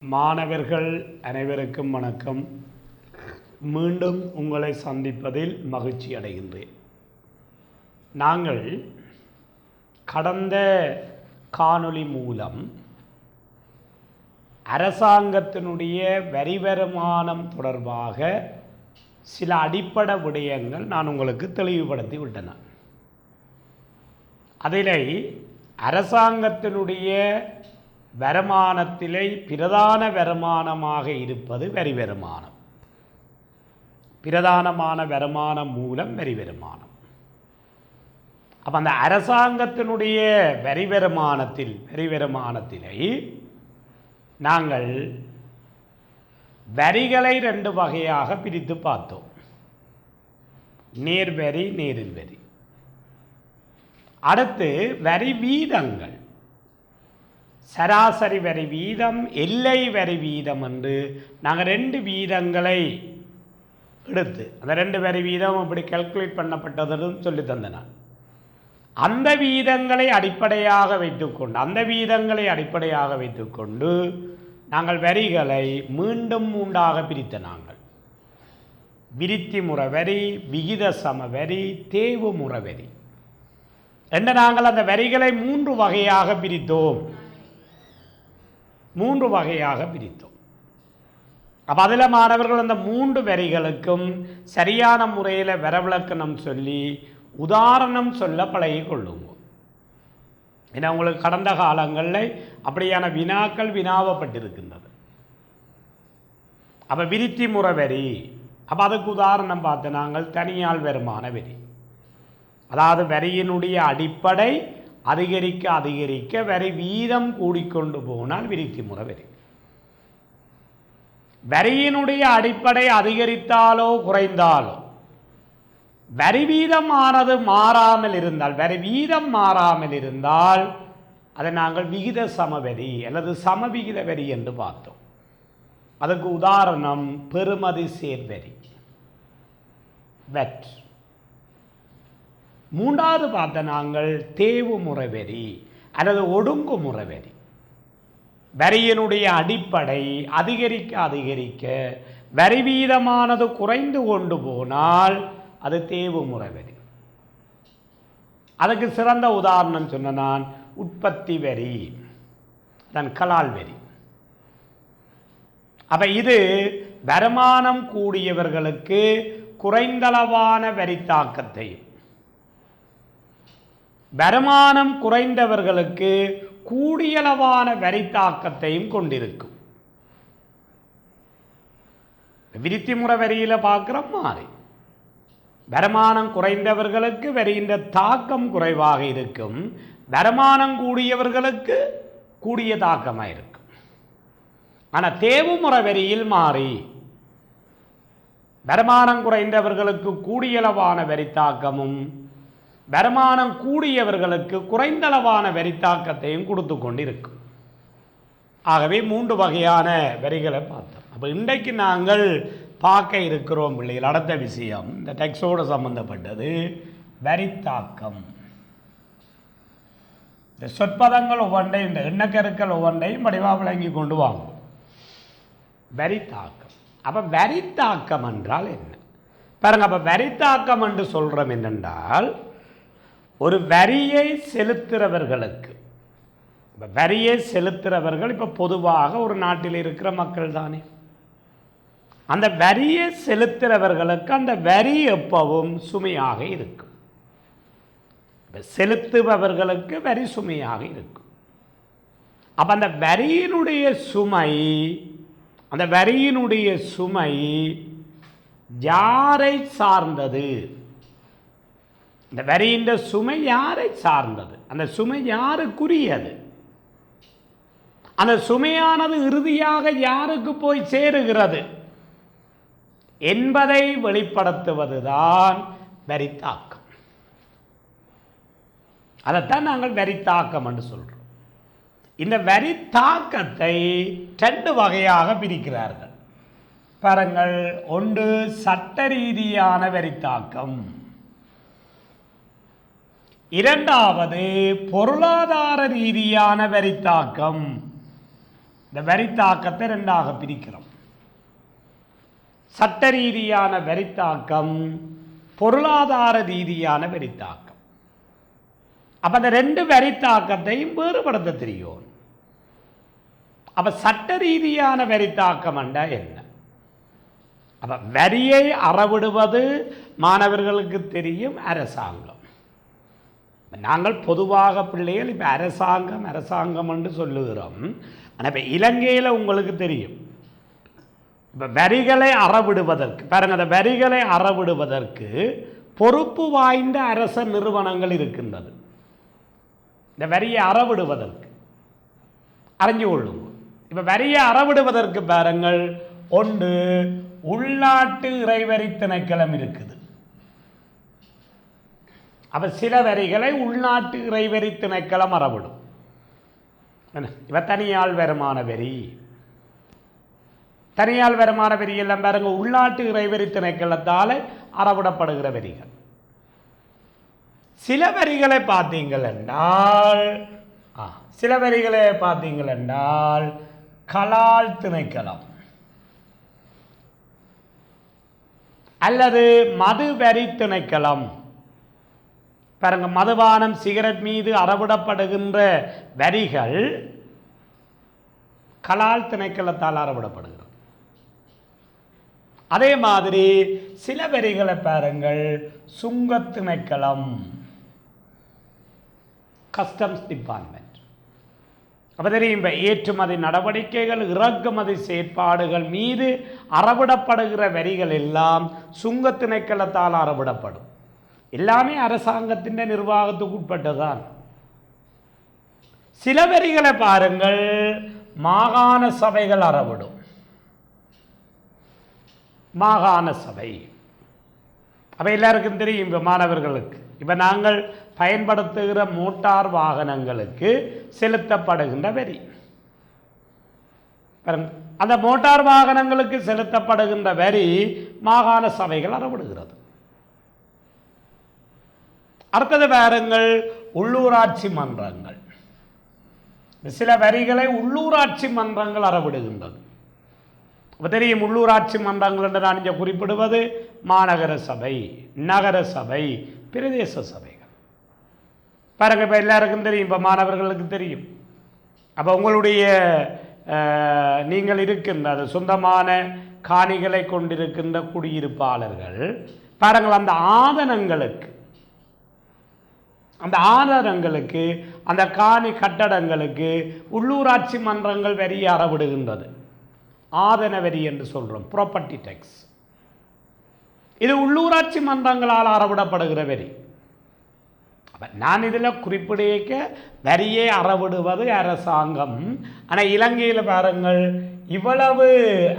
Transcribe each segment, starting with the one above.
மாணவர்கள் அனைவருக்கும் வணக்கம். மீண்டும் உங்களை சந்திப்பதில் மகிழ்ச்சி அடைகின்றேன். நாங்கள் கடந்த காணொளி மூலம் அரசாங்கத்தினுடைய வரி வருமானம் தொடர்பாக சில அடிப்படை விடயங்கள் நான் உங்களுக்கு தெளிவுபடுத்தி விட்டேன். அதிலே அரசாங்கத்தினுடைய வருமானத்திலே பிரதான வருமானமாக இருப்பது வரி வருமானம். பிரதானமான வருமானம் மூலம் வரி வருமானம். அப்போ அந்த அரசாங்கத்தினுடைய வரி வருமானத்திலே நாங்கள் வரிகளை ரெண்டு வகையாக பிரித்து பார்த்தோம். நேர்வரி, நேரில் வரி. அடுத்து வரி வீதங்கள், சராசரி வரி வீதம், எல்லை வரி வீதம் என்று நாங்கள் ரெண்டு வீதங்களை எடுத்து அந்த ரெண்டு வரி வீதம் அப்படி கால்குலேட் பண்ணப்பட்டதுன்னு சொல்லி தந்தேன். அந்த வீதங்களை அடிப்படையாக வைத்துக்கொண்டு நாங்கள் வரிகளை மீண்டும் மூன்றாக பிரித்த நாங்கள் விருத்தி முறை வரி, விகித சம வரி, தேவு முறை வரி என்று நாங்கள் அந்த வரிகளை மூன்று வகையாக பிரித்தோம். அப்போ அதில் மாணவர்கள் அந்த மூன்று வரிகளுக்கும் சரியான முறையில் வரவிலக்கணம் சொல்லி உதாரணம் சொல்ல பழகி கொள்ளுங்க. ஏன்னா உங்களுக்கு கடந்த காலங்களில் அப்படியான வினாக்கள் வினாவப்பட்டிருக்கின்றது. அப்போ விருத்தி முறை வரி, அப்போ அதுக்கு உதாரணம் பார்த்து நாங்கள் தனியால் வருமான வரி, அதாவது வரியினுடைய அடிப்படை அதிகரிக்க வரி வீதம் கூடிக்கொண்டு போனால் விருத்தி முறை வரி. வரியினுடைய அடிப்படை அதிகரித்தாலோ குறைந்தாலோ வரி வீதமானது மாறாமல் இருந்தால் அதை நாங்கள் விகித சமவரி அல்லது சமவிகித வரி என்று பார்த்தோம். அதுக்கு உதாரணம் பெறுமதி சேர்வரி, வெட். மூன்றாவது பார்த்த நாங்கள் தேவு முறை வரி அல்லது ஒடுங்குமுறை வரி. வரியினுடைய அடிப்படை அதிகரிக்க வரி வீதமானது குறைந்து கொண்டு போனால் அது தேவு முறை வரி. அதுக்கு சிறந்த உதாரணம் சொன்ன நான் உற்பத்தி வரி, தன் கலால் வரி. அப்ப இது வருமானம் கூடியவர்களுக்கு குறைந்தளவான வரி தாக்கத்தையும், வருமானம் குறைந்தவர்களுக்கு கூடியளவான வரி தாக்கத்தையும் கொண்டிருக்கும். விருத்தி முறை வரியில் பார்க்குற மாதிரி வருமானம் குறைந்தவர்களுக்கு வரியின் தாக்கம் குறைவாக இருக்கும், வருமானம் கூடியவர்களுக்கு கூடிய தாக்கமாக இருக்கும். ஆனால் தேவு முறை வரியில் மாறி வருமானம் குறைந்தவர்களுக்கு கூடியளவான வரி தாக்கமும் வருமானம் கூடியவர்களுக்கு குறைந்தளவான வரி தாக்கத்தையும் கொடுத்து கொண்டிருக்கும். ஆகவே மூன்று வகையான வரிகளை பார்த்தோம். அப்போ இன்றைக்கு நாங்கள் பார்க்க இருக்கிறோம் பிள்ளைகள், அடுத்த விஷயம் இந்த டெக்ஸோடு சம்பந்தப்பட்டது வரி தாக்கம். இந்த சொற்பதங்கள் ஒவ்வொன்றையும், இந்த எண்ணக்கருக்கள் ஒவ்வொன்றையும் வடிவாக விளங்கி கொண்டு வாங்கும். வரி தாக்கம். அப்போ வரி தாக்கம் என்றால் என்ன பாருங்க. அப்போ வரி தாக்கம் என்று சொல்கிறோம் என்னென்றால், ஒரு வரியை செலுத்துகிறவர்கள் இப்போ பொதுவாக ஒரு நாட்டில் இருக்கிற மக்கள் தானே. அந்த வரியை செலுத்துகிறவர்களுக்கு அந்த வரி எப்பவும் சுமையாக இருக்கும். செலுத்துபவர்களுக்கு வரி சுமையாக இருக்கும். அப்போ அந்த வரியினுடைய சுமை யாரை சார்ந்தது? இந்த வரியின் சுமை யாரை சார்ந்தது? அந்த சுமை யாருக்குரியது? அந்த சுமையானது இறுதியாக யாருக்கு போய் சேருகிறது என்பதை வெளிப்படுத்துவதுதான் வரி தாக்கம். அதைத்தான் நாங்கள் வரி தாக்கம் என்று சொல்றோம். இந்த வரி தாக்கத்தை ரெண்டு வகையாக பிரிக்கிறார்கள் பாருங்கள். ஒன்று சட்ட ரீதியான வரி தாக்கம், இரண்டாவது பொருளாதார ரீதியான வரி தாக்கம். இந்த வரித்தாக்கத்தை ரெண்டாக பிரிக்கிறோம். சட்ட ரீதியான வரித்தாக்கம், பொருளாதார ரீதியான வரித்தாக்கம். அப்ப அந்த ரெண்டு வரித்தாக்கத்தையும் வேறுபடுத்த தெரியும். அப்ப சட்ட ரீதியான வரித்தாக்கம் என்றா என்ன? அப்ப வரியை அறவிடுவது மாணவர்களுக்கு தெரியும், அரசாங்கம். நாங்கள் பொதுவாக பிள்ளைகள் இப்போ அரசாங்கம் அரசாங்கம் என்று சொல்லுகிறோம். ஆனால் இப்போ இலங்கையில் உங்களுக்கு தெரியும், இப்போ வரிகளை அறவிடுவதற்கு பாருங்க, அந்த வரிகளை அறவிடுவதற்கு பொறுப்பு வாய்ந்த அரச நிறுவனங்கள் இருக்கின்றது. இந்த வரியை அறவிடுவதற்கு அறிஞ்சு கொள்ளுங்க. இப்போ வரியை அறவிடுவதற்கு பாருங்கள், ஒன்று உள்நாட்டு இறைவரி திணைக்களம் இருக்குது. அப்போ சில வரிகளை உள்நாட்டு இறைவரி திணைக்களம் அறவிடும். இவ தனியால் வருமான வரி, தனியால் வருமான வரி எல்லாம் பாருங்க உள்நாட்டு இறைவரி திணைக்களத்தால் அறவிடப்படுகிற வரிகள். சில வரிகளை பார்த்தீங்கள் என்றால் கலால் திணைக்களம் அல்லது மது வரி திணைக்களம். பாருங்க, மதுபானம் சிகரெட் மீது அறவிடப்படுகின்ற வரிகள் கலால் திணைக்களத்தால் அறவிடப்படுகிறது. அதே மாதிரி சில வரிகளை பாருங்கள் சுங்க திணைக்களம், கஸ்டம்ஸ் டிபார்ட்மெண்ட். அப்போ தெரியும், ஏற்றுமதி நடவடிக்கைகள் இறக்குமதி செயற்பாடுகள் மீது அறவிடப்படுகிற வரிகள் எல்லாம் சுங்க திணைக்களத்தால் அறவிடப்படும். எல்லாமே அரசாங்கத்தின் நிர்வாகத்துக்கு உட்பட்டதான். சில வரிகளை பாருங்கள் மாகாண சபைகள் அறவிடும். மாகாண சபை அப்போ எல்லாருக்கும் தெரியும், இப்போ மாணவர்களுக்கு இப்போ நாங்கள் பயன்படுத்துகிற மோட்டார் வாகனங்களுக்கு செலுத்தப்படுகின்ற வரி, அந்த மோட்டார் வாகனங்களுக்கு செலுத்தப்படுகின்ற வரி மாகாண சபைகள் அறவிடுகிறது. அடுத்தது பாருங்கள் உள்ளூராட்சி மன்றங்கள். சில வரிகளை உள்ளூராட்சி மன்றங்கள் அறவிடுகின்றது. இப்போ தெரியும், உள்ளூராட்சி மன்றங்கள் என்று நான் இங்கே குறிப்பிடுவது மாநகர சபை, நகர சபை, பிரதேச சபைகள். பாருங்க, இப்போ எல்லாருக்கும் தெரியும், இப்போ மாணவர்களுக்கு தெரியும். அப்போ உங்களுடைய நீங்கள் இருக்கின்ற சொந்தமான காணிகளை கொண்டிருக்கின்ற குடியிருப்பாளர்கள் பாருங்கள், அந்த ஆதாரங்களுக்கு அந்த காணி கட்டடங்களுக்கு உள்ளூராட்சி மன்றங்கள் வரி அறவிடுகின்றது. ஆதன வரி என்று சொல்கிறோம், ப்ராப்பர்ட்டி டேக்ஸ். இது உள்ளூராட்சி மன்றங்களால் அறவிடப்படுகிற வரி. நான் இதில் குறிப்பிட வரியை அறவிடுவது அரசாங்கம். ஆனால் இலங்கையில் பாருங்கள் இவ்வளவு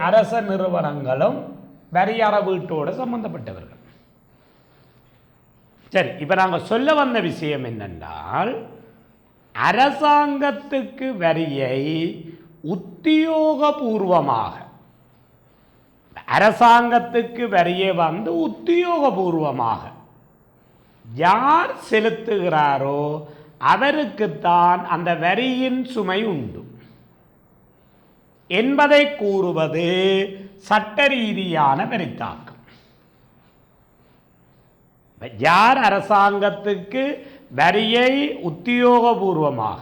அரச நிறுவனங்களும் வரி அறவீட்டோடு சம்பந்தப்பட்டவர்கள். சரி, இப்போ நாங்கள் சொல்ல வந்த விஷயம் என்னென்றால், அரசாங்கத்துக்கு வரியை உத்தியோகபூர்வமாக உத்தியோகபூர்வமாக யார் செலுத்துகிறாரோ அவருக்குத்தான் அந்த வரியின் சுமை உண்டு என்பதை கூறுவது சட்ட ரீதியான வரித்தாக்கம். யார் அரசாங்கத்துக்கு வரியை உத்தியோகபூர்வமாக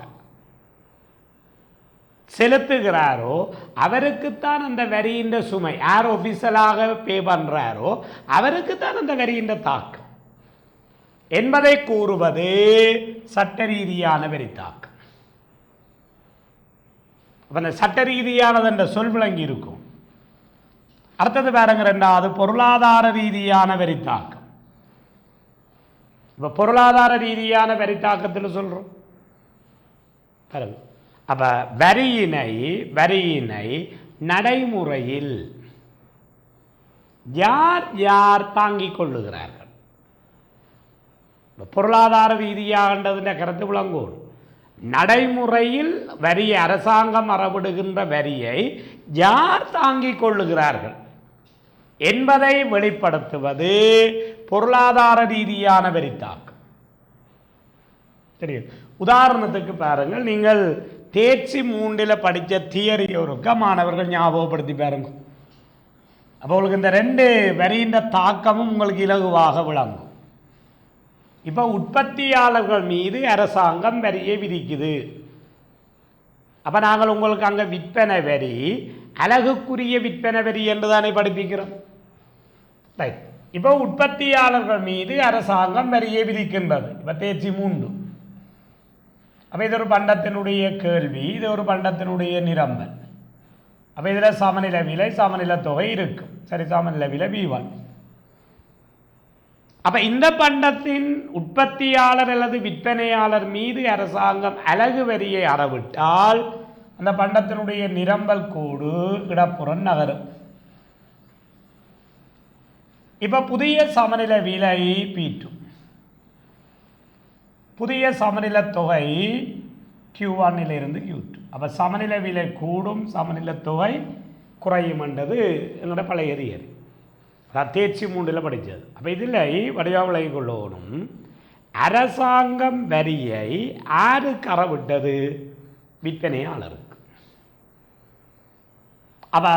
செலுத்துகிறாரோ அவருக்குத்தான் அந்த வரியின் சுமை, யார் ஒபிஷியலாக பே பண்ணுறாரோ அவருக்குத்தான் அந்த வரியின் தாக்கம் என்பதை கூறுவது சட்ட ரீதியான வரித்தாக்கம். அப்போ அந்த சட்ட ரீதியானது என்ற சொல் விளங்கி இருக்கும். அடுத்தது பாருங்க, ரெண்டாவது பொருளாதார ரீதியான வரித்தாக்கம். இப்போ பொருளாதார ரீதியான வரித்தாக்கத்தில் சொல்கிறோம் பாருங்க. அப்போ வரியினை நடைமுறையில் யார் யார் தாங்கிக் கொள்ளுகிறார்கள்? பொருளாதார ரீதியாகன்றதுன்ற கருத்து விளங்கும். நடைமுறையில் வரியை அரசாங்கம் அறவிடுகின்ற வரியை யார் தாங்கிக் கொள்ளுகிறார்கள் என்பதை வெளிப்படுத்துவது பொருளாதார ரீதியான வரித்தாக்கம். தெரியும். உதாரணத்துக்கு பாருங்கள், நீங்கள் தேர்ச்சி 3ல் படித்த தியரி ஒருக்க மாணவர்கள் ஞாபகப்படுத்தி பாருங்க. அப்போ உங்களுக்கு இந்த 2 வரியின் தாக்கமும் உங்களுக்கு இலகுவாக விளங்கும். இப்போ உற்பத்தியாளர்கள் மீது அரசாங்கம் வரியை விதிக்குது. அப்போ நாங்கள் உங்களுக்கு அங்கே விற்பனை வரி, அலகுக்குரிய விற்பனை வரி என்று தானே படிப்பிக்கிறோம். ரைட். இப்போ உற்பத்தியாளர்கள் மீது அரசாங்கம் வரியை விதிக்கின்றது. இப்போ தேர்ச்சி 3. அப்போ இது ஒரு பண்டத்தினுடைய கேள்வி, இது ஒரு பண்டத்தினுடைய நிரம்பல். அப்போ இதில் சமநிலை விலை, சமநிலை தொகை இருக்கும். சரி, சமநிலை விலை V1. அப்போ இந்த பண்டத்தின் உற்பத்தியாளர் அல்லது விற்பனையாளர் மீது அரசாங்கம் அலகு வரியை அறவிட்டால் அந்த பண்டத்தினுடைய நிரம்பல் கோடு இடப்புறம் நகரும். இப்போ புதிய சமநிலை விலை P2, புதிய சமநிலை தொகை Q1 Q2. அப்போ சமநிலை விலை கூடும், சமநிலை தொகை குறையும் என்றது எங்களோட பழைய தியரி. தேர்ச்சி 3ல் படித்தது. அப்போ இதில் வடிவாவிலை கொள்ளணும், அரசாங்கம் வரியை யாருக்கு அறவிட்டது? விற்பனையாளருக்கு. அப்போ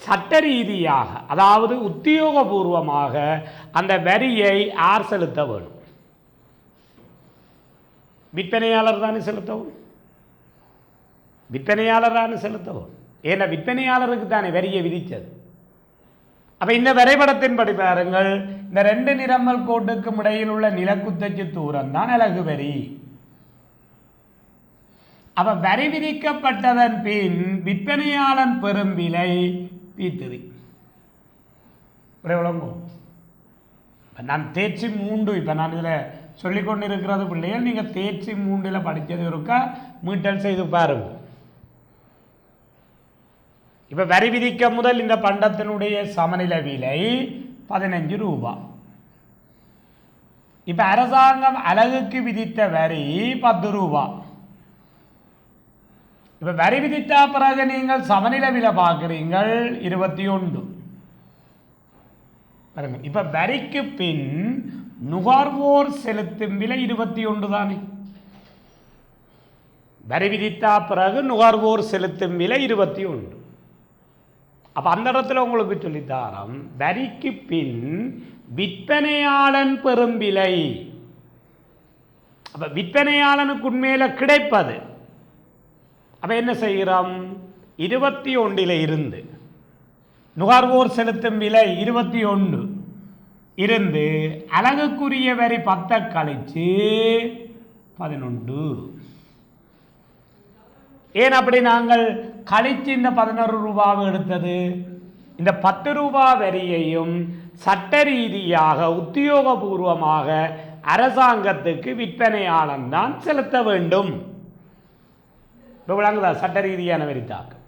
சட்ட ரீதியாக, அதாவது உத்தியோகபூர்வமாக அந்த வரியை யார் செலுத்த வேணும்? விற்பனையாளர் தானே செலுத்தவும். விற்பனையாளர் தானே செலுத்தவும். ஏன்னா விற்பனையாளருக்கு தானே வரியை விதித்தது. அப்போ இந்த வரைபடத்தின்படி பாருங்கள், இந்த 2 நிரம்பல் கோட்டுக்கும் இடையில் உள்ள நிலக்குத்தச்சு தூரம் தான் அலகு வரி. அப்போ வரி விதிக்கப்பட்டதன் பின் விற்பனையாளன் பெறும் விலை P3. நான் தேர்ச்சி 3, இப்போ நான் இதில் சொல்லிக்கொண்டு இருக்கிறது பிள்ளைகள், நீங்கள் தேர்ச்சி 3ல் படித்தது இருக்கா மீட்டல் செய்து பாருங்க. இப்போ வரி விதிக்க முதல் இந்த பண்டத்தினுடைய சமநிலை விலை 15 ரூபாய். இப்போ அரசாங்கம் அலகுக்கு விதித்த வரி 10 ரூபாய். இப்போ வரி விதித்த பிறகு நீங்கள் சமநிலை விலை பார்க்குறீங்கள் 21. பாருங்க, இப்போ வரிக்கு பின் நுகர்வோர் செலுத்தும் விலை 21 தானே. வரி விதித்த பிறகு நுகர்வோர் செலுத்தும் விலை 21. அப்போ அந்த இடத்துல உங்களுக்கு சொல்லித்தாரம், வரிக்கு பின் விற்பனையாளன் பெறும் விலை. அப்போ விற்பனையாளனுக்கு உண்மையில கிடைப்பது. அப்போ என்ன செய்கிறோம்? 21 இருந்து நுகர்வோர் செலுத்தும் விலை 21 இருந்து அலகுக்குரிய வரி 10 கழிச்சு 11. ஏன் அப்படி நாங்கள் கழிச்சு இந்த 11 ரூபாவை எடுத்தது? இந்த 10 ரூபாய் வரியையும் சட்ட ரீதியாக உத்தியோகபூர்வமாக அரசாங்கத்துக்கு விற்பனையாளன் தான் செலுத்த வேண்டும். சட்ட ரீதியான வரித்தாக்கம்.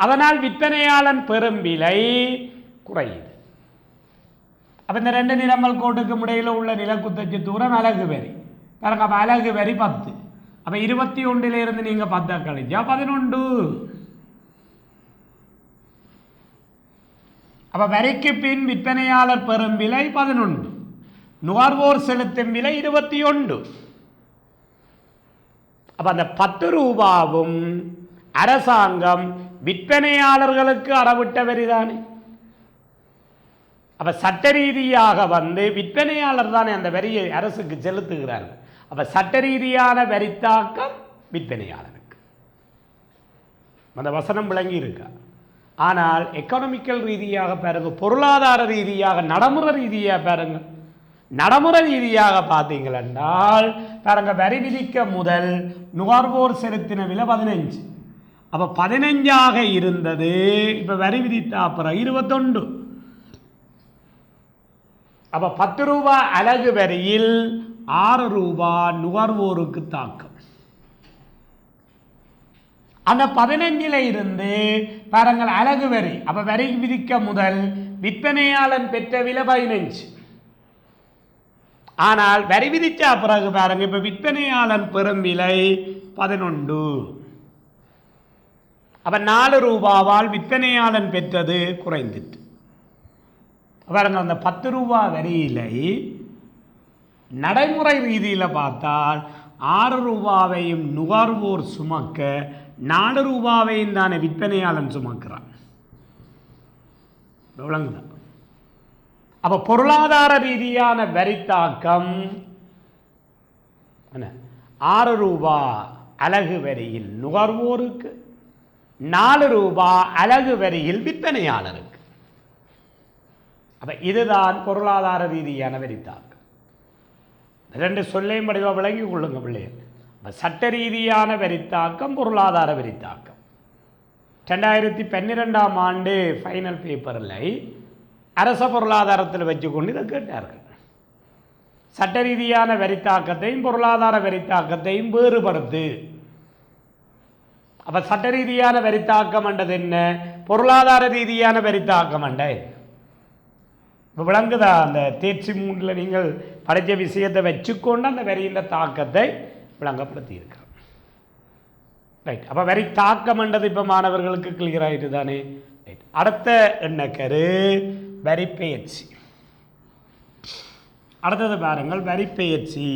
அதனால் விற்பனையாளன் பெறும் விலை குறையுது. அப்போ இந்த 2 நிரம்பல் கோட்டுக்கும் இடையில் உள்ள நிலக்குத்தச்சு தூரம் அலகு வரி. பாருங்க, அப்போ அலகு வரி 10. அப்போ 21 இருந்து நீங்கள் 10 கழிச்சா 11. அப்போ வரிக்கு பின் விற்பனையாளர் பெறும் விலை 11, நுகர்வோர் செலுத்தும் விலை 21. அப்போ அந்த 10 ரூபாவும் அரசாங்கம் விற்பனையாளர்களுக்கு அறவிட்ட வரிதானே. அப்போ சட்ட ரீதியாக விற்பனையாளர் தானே அந்த வரியை அரசுக்கு செலுத்துகிறார்கள். அப்போ சட்ட ரீதியான வரித்தாக்கம் விற்பனையாளருக்கு. அந்த வசனம் விளங்கி இருக்கா? ஆனால் எக்கனாமிக்கல் ரீதியாக பாருங்க, பொருளாதார ரீதியாக, நடைமுறை ரீதியாக பாருங்க. நடைமுறை ரீதியாக பார்த்தீங்களென்றால் பாருங்க, வரி விதிக்க முதல் நுகர்வோர் செலுத்தின விலை 15. அப்போ 15ஆக இருந்தது, இப்போ வரி விதித்த அப்புறம் 21. அப்போ 10 ரூபாய் அலகு வரியில் 6 ரூபாய் நுகர்வோருக்கு தாக்கம். அந்த 15 இருந்து பாருங்கள் அலகு வரி. அப்போ வரி விதிக்க முதல் விற்பனையாளன் பெற்ற விலை 15. ஆனால் வரி விதித்த பிறகு பாருங்க, இப்போ விற்பனையாளன் பெறும் விலை 11. அப்போ 4 ரூபாவால் விற்பனையாளன் பெற்றது குறைந்துட்டு. பாருங்க, அந்த 10 ரூபாய் வரியிலை நடைமுறை ரீதியில் பார்த்தால் 6 ரூபாவையும் நுகர்வோர் சுமக்க 4 ரூபாவையும் தானே விற்பனையாளன் சுமக்கிறான். விளங்குதான். அப்போ பொருளாதார ரீதியான வரித்தாக்கம் 6 ரூபா அலகு வரியில் நுகர்வோருக்கு, 4 ரூபா அலகு வரியில் விற்பனையாளருக்கு. அப்போ இதுதான் பொருளாதார ரீதியான வரித்தாக்கம். 2 சொல்லையும் படிவாக விளங்கி கொள்ளுங்க பிள்ளைகள். சட்ட ரீதியான வரித்தாக்கம், பொருளாதார வரித்தாக்கம். 2012ஆம் ஆண்டு ஃபைனல் பேப்பரில் அரச பொருளாதாரத்தில் வச்சுக்கொண்டு இதை கேட்டார்கள். சட்ட ரீதியான வரித்தாக்கத்தையும் பொருளாதார வரித்தாக்கத்தையும் வேறுபடுத்து. அப்போ சட்ட ரீதியான வரித்தாக்கம் என்றது என்ன, பொருளாதார ரீதியான வரித்தாக்கம் என்ற இப்போ விளங்குதா? அந்த தேர்ச்சி 3 நீங்கள் படித்த விஷயத்தை வச்சுக்கொண்டு அந்த வரியின் தாக்கத்தை விளங்கப்படுத்தியிருக்கிறார். ரைட். அப்போ வரி தாக்கம் என்றது இப்போ மாணவர்களுக்கு கிளியர் ஆகிட்டு தானே. ரைட். அடுத்த எண்ணக்கரு வரிப்பெயர்ச்சி. அடுத்தது பாருங்கள், வரிப்பெயர்ச்சி.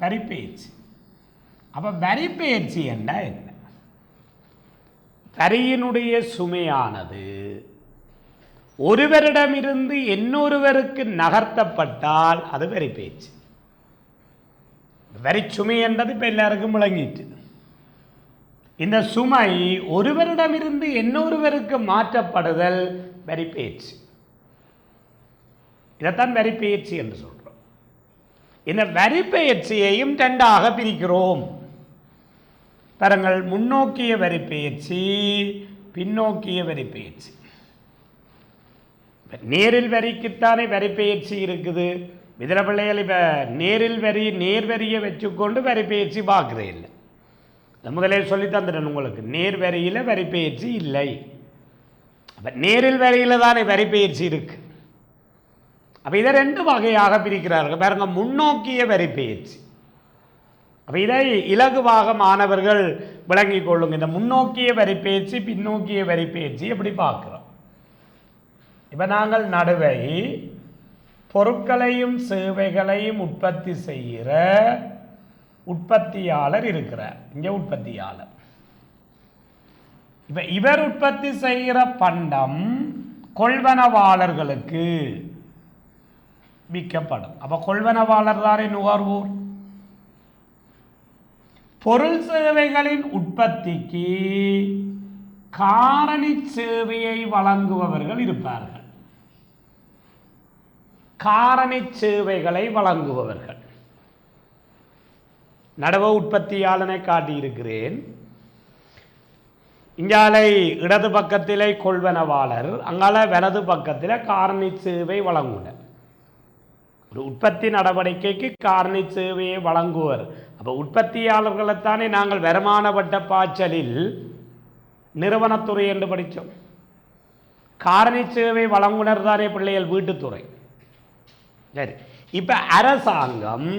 வரிப்பெயர்ச்சி. அப்போ வரிப்பெயர்ச்சி என்றால் என்ன? வரியினுடைய சுமையானது ஒருவரிடமிருந்து இன்னொருவருக்கு நகர்த்தப்பட்டால் அது வரிப்பெயர்ச்சி. வரி சுமை என்றது இப்போ எல்லாருக்கும் விளங்கிட்டு. இந்த சுமை ஒருவரிடமிருந்து இன்னொருவருக்கு மாற்றப்படுதல் வரிப்பெயர்ச்சி. இதைத்தான் வரிப்பெயர்ச்சி என்று சொல்கிறோம். இந்த வரிப்பெயர்ச்சியையும் 2ஆக பிரிக்கிறோம். பாருங்கள், முன்னோக்கிய வரிப்பெயர்ச்சி, பின்னோக்கிய வரிப்பெயர்ச்சி. நேரில் வரிக்குத்தானே வரிப்பெயர்ச்சி இருக்குது. இதில் பிள்ளைகள் இப்போ நேரில் வரி நேர்வரியை வச்சுக்கொண்டு வரிப்பெயர்ச்சி பார்க்குறே இல்லை. முதலே சொல்லி தந்துட்டேன் உங்களுக்கு, நேர் வரியில் வரிப்பெயர்ச்சி இல்லை. அப்போ நேரில் வரியில் தானே வரிப்பெயர்ச்சி இருக்கு. அப்போ இதை 2 வகையாக பிரிக்கிறார்கள். பாருங்க, முன்னோக்கிய வரிப்பெயர்ச்சி. அப்போ இதை இலகுவாக மாணவர்கள் விளங்கிக் கொள்ளுங்க. இந்த முன்னோக்கிய வரிப்பெயர்ச்சி, பின்னோக்கிய வரிப்பெயர்ச்சி எப்படி பார்க்குறோம். இப்போ நாங்கள் நடுவை பொருட்களையும் சேவைகளையும் உற்பத்தி செய்கிற உற்பத்தியாளர் இருக்கிறார். இங்கே உற்பத்தியாளர். இப்போ இவர் உற்பத்தி செய்கிற பண்டம் கொள்வனவாளர்களுக்கு விற்கப்படும். அப்போ கொள்வனவாளர் தானே நுகர்வோர். பொருள் சேவைகளின் உற்பத்திக்கு காரணி சேவையை வழங்குபவர்கள் இருப்பார்கள். காரணி சேவைகளை வழங்குபவர்கள். நடுவ உற்பத்தியாளனை காட்டியிருக்கிறேன். இங்காலை இடது பக்கத்திலே கொள்வனவாளர், அங்கால வலது பக்கத்தில் காரணி சேவை வழங்குனர். ஒரு உற்பத்தி நடவடிக்கைக்கு காரணி சேவையை வழங்குவர். அப்போ உற்பத்தியாளர்களைத்தானே நாங்கள் வருமான வட்ட பாய்ச்சலில் நிறுவனத்துறை என்று படித்தோம். காரணி சேவை வழங்குனர் தானே பிள்ளைகள் வீட்டுத்துறை. சரி, இப்போ அரசாங்கம்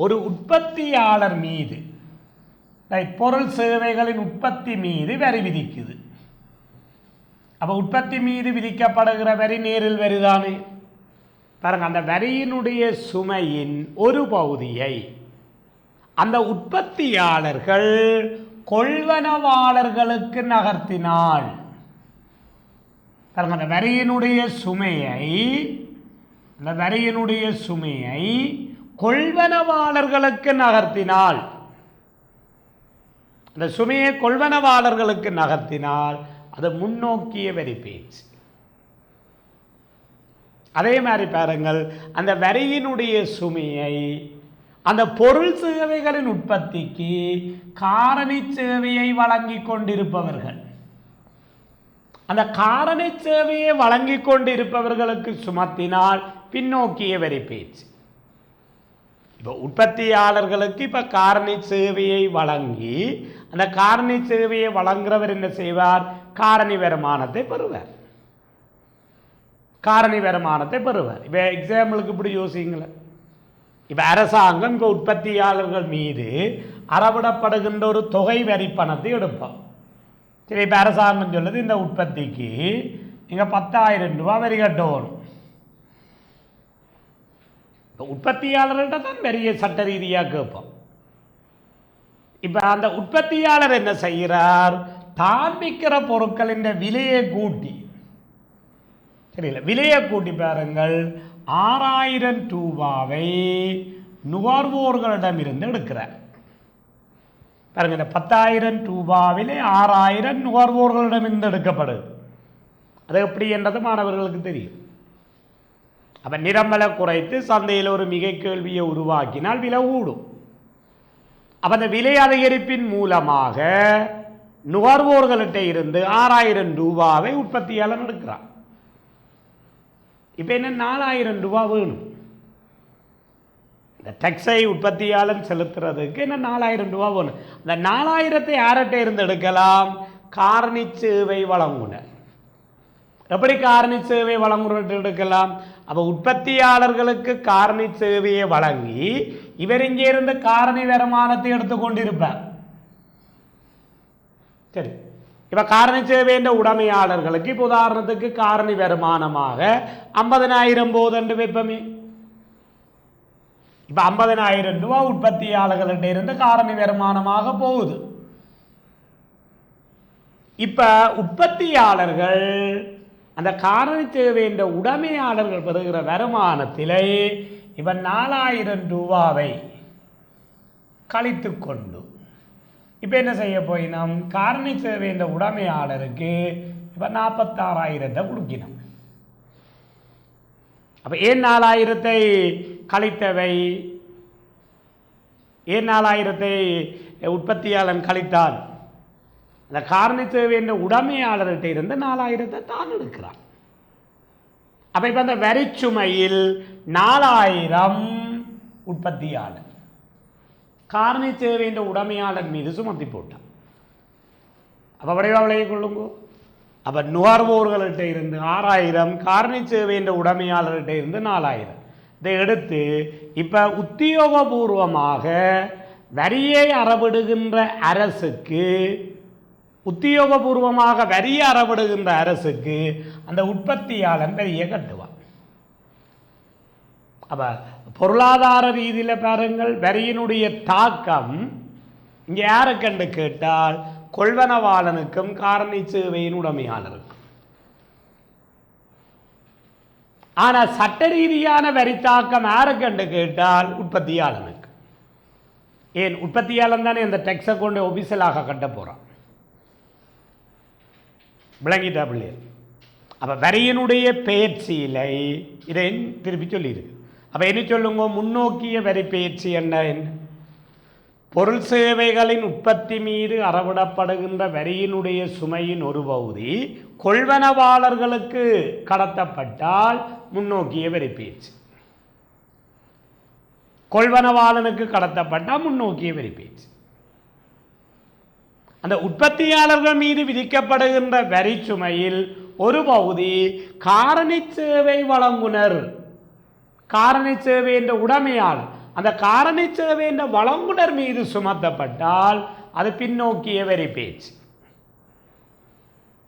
ஒரு உற்பத்தியாளர் மீது, பொருள் சேவைகளின் உற்பத்தி மீது வரி விதிக்குது. அப்போ உற்பத்தி மீது விதிக்கப்படுகிற வரி நேரில் வரிதானே. பாருங்க, அந்த வரியினுடைய சுமையின் ஒரு பகுதியை அந்த உற்பத்தியாளர்கள் கொள்வனவாளர்களுக்கு நகர்த்தினால், பாருங்க, அந்த வரியினுடைய சுமையை கொள்வனவாளர்களுக்கு நகர்த்தினால், அந்த சுமையை கொள்வனவாளர்களுக்கு நகர்த்தினால் அது முன்னோக்கிய வரிப்பெயர்ச்சி. அதே மாதிரி பாருங்கள், அந்த வரியினுடைய சுமையை அந்த பொருள் சேவைகளின் உற்பத்திக்கு காரணி சேவையை வழங்கி கொண்டிருப்பவர்கள், அந்த காரணி சேவையை வழங்கி கொண்டிருப்பவர்களுக்கு சுமத்தினால் பின்னோக்கிய வரிப்பெயர்ச்சி. இப்போ உற்பத்தியாளர்களுக்கு இப்போ காரணி சேவையை வழங்கி அந்த காரணி சேவையை வழங்குறவர் என்ன செய்வார்? காரணி வருமானத்தை பெறுவார். காரணி வருமானத்தை பெறுவார். இப்போ எக்ஸாம்பிளுக்கு இப்படி யோசிங்களேன். இப்போ அரசாங்கம் இப்போ உற்பத்தியாளர்கள் மீது அறவிடப்படுகின்ற ஒரு தொகை வரி பணத்தை எடுப்போம். சரி, இப்போ அரசாங்கம் சொல்லுது இந்த உற்பத்திக்கு நீங்கள் 10,000 ரூபா வரி கட்டணும். இப்போ உற்பத்தியாளர்கிட்ட தான் பெரிய சட்ட ரீதியாக கேட்போம். இப்போ அந்த உற்பத்தியாளர் என்ன செய்கிறார், தான் விற்கிற பொருட்களின் விலையை கூட்டி, தெரியல விலையை கூட்டி பாருங்கள், 6000 ரூபாவை நுகர்வோர்களிடமிருந்து எடுக்கிறார். பாருங்க, இந்த 10,000 ரூபாவிலே 6000 நுகர்வோர்களிடமிருந்து எடுக்கப்படுது. அது எப்படி என்றது மாணவர்களுக்கு தெரியும். அப்போ நிரம்பலை குறைத்து சந்தையில் ஒரு மிகை கேள்வியை உருவாக்கினால் விலை கூடும். அப்போ அந்த விலை அதிகரிப்பின் மூலமாக நுகர்வோர்கள்ட்ட இருந்து 6000 ரூபாவை உற்பத்தியாளர் எடுக்கிறான். இப்போ என்ன, 4000 ரூபா வேணும். இந்த டேக்ஸை உற்பத்தியாளர் செலுத்துறதுக்கு என்ன 4000 ரூபா வேணும். அந்த 4000 யார்கிட்ட இருந்து எடுக்கலாம், காரணி சேவை வழங்குனர். எப்படி காரணி சேவை வழங்குனர் எடுக்கலாம், அப்போ உற்பத்தியாளர்களுக்கு காரணி சேவையை வழங்கி இவர் இங்கே இருந்து காரணி வருமானத்தை எடுத்துக்கொண்டிருப்பார். சரி, இப்போ காரணி சேவையின் உடைமையாளர்களுக்கு இப்போ உதாரணத்துக்கு காரணி வருமானமாக 50,000 போதென்று வைப்பமே. இப்போ 50,000 ரூபா உற்பத்தியாளர்கள்ட்ட இருந்து காரணி வருமானமாக போகுது. இப்போ உற்பத்தியாளர்கள் அந்த காரணி சேவையின் உடைமையாளர்கள் பெறுகிற வருமானத்திலே இப்போ 4000 ரூபாவை கழித்து கொண்டு இப்போ என்ன செய்ய போயினோம், காரணி சேவையின் உடைமையாளருக்கு இப்போ 46,000 கொடுக்கணும். அப்போ ஏன் 4000 கழித்தவை, ஏன் 4000 உற்பத்தியாளன் கழித்தான், அந்த காரணி சேவையின் உடைமையாளர்கிட்ட இருந்து 4000 தான் எடுக்கிறான். அப்போ இப்போ அந்த வரிச்சுமையில் 4000 உற்பத்தியாளர் காரணி சேவையின் உடைமையாளர் மீது சுமத்தி போட்டான். அப்போ விளைய கொள்ளுங்க. அப்போ நுகர்வோர்கள்ட்ட இருந்து 6000, காரணி சேவையின் உடைமையாளர்கிட்ட இருந்து 4000 இதை எடுத்து இப்போ உத்தியோகபூர்வமாக வரியை அறவிடுகின்ற அரசுக்கு, உத்தியோகபூர்வமாக வரியை அறவிடுகின்ற அரசுக்கு அந்த உற்பத்தியாளன் வரியை கட்டுவான். அப்போ பொருளாதார ரீதியில் பாருங்கள், வரியினுடைய தாக்கம் இங்கே யாருக்கென்று கேட்டால் கொள்வனவாளனுக்கும் காரணி சேவையின் உடைமையாளருக்கும். ஆனால் சட்ட ரீதியான வரி தாக்கம் யாருக்கென்று கேட்டால் உற்பத்தியாளனுக்கு. ஏன், உற்பத்தியாளன் தானே இந்த டேக்ஸை கொண்டு ஒபிசலாக கட்ட போகிறான். விளங்கிட்டா பிள்ளைகள்? அப்போ வரியினுடைய பயிற்சியிலை இதை திருப்பி சொல்லியிருக்கு. அப்போ என்ன சொல்லுங்க, முன்னோக்கிய வரி பயிற்சி என்ன, பொருள் சேவைகளின் உற்பத்தி மீது அறவிடப்படுகின்ற வரியினுடைய சுமையின் ஒரு பகுதி கொள்வனவாளர்களுக்கு கடத்தப்பட்டால் முன்னோக்கிய வரி பயிற்சி, கொள்வனவாளனுக்கு கடத்தப்பட்டால் முன்னோக்கிய வரி பயிற்சி. அந்த உற்பத்தியாளர்கள் மீது விதிக்கப்படுகின்ற வரி சுமையில் ஒரு பகுதி காரணி சேவை வழங்குனர், காரணி சேவை என்ற உடைமையால் அந்த காரணி சேவை என்ற வழங்குனர் மீது சுமத்தப்பட்டால் அது பின்னோக்கிய வரி பேச்சு.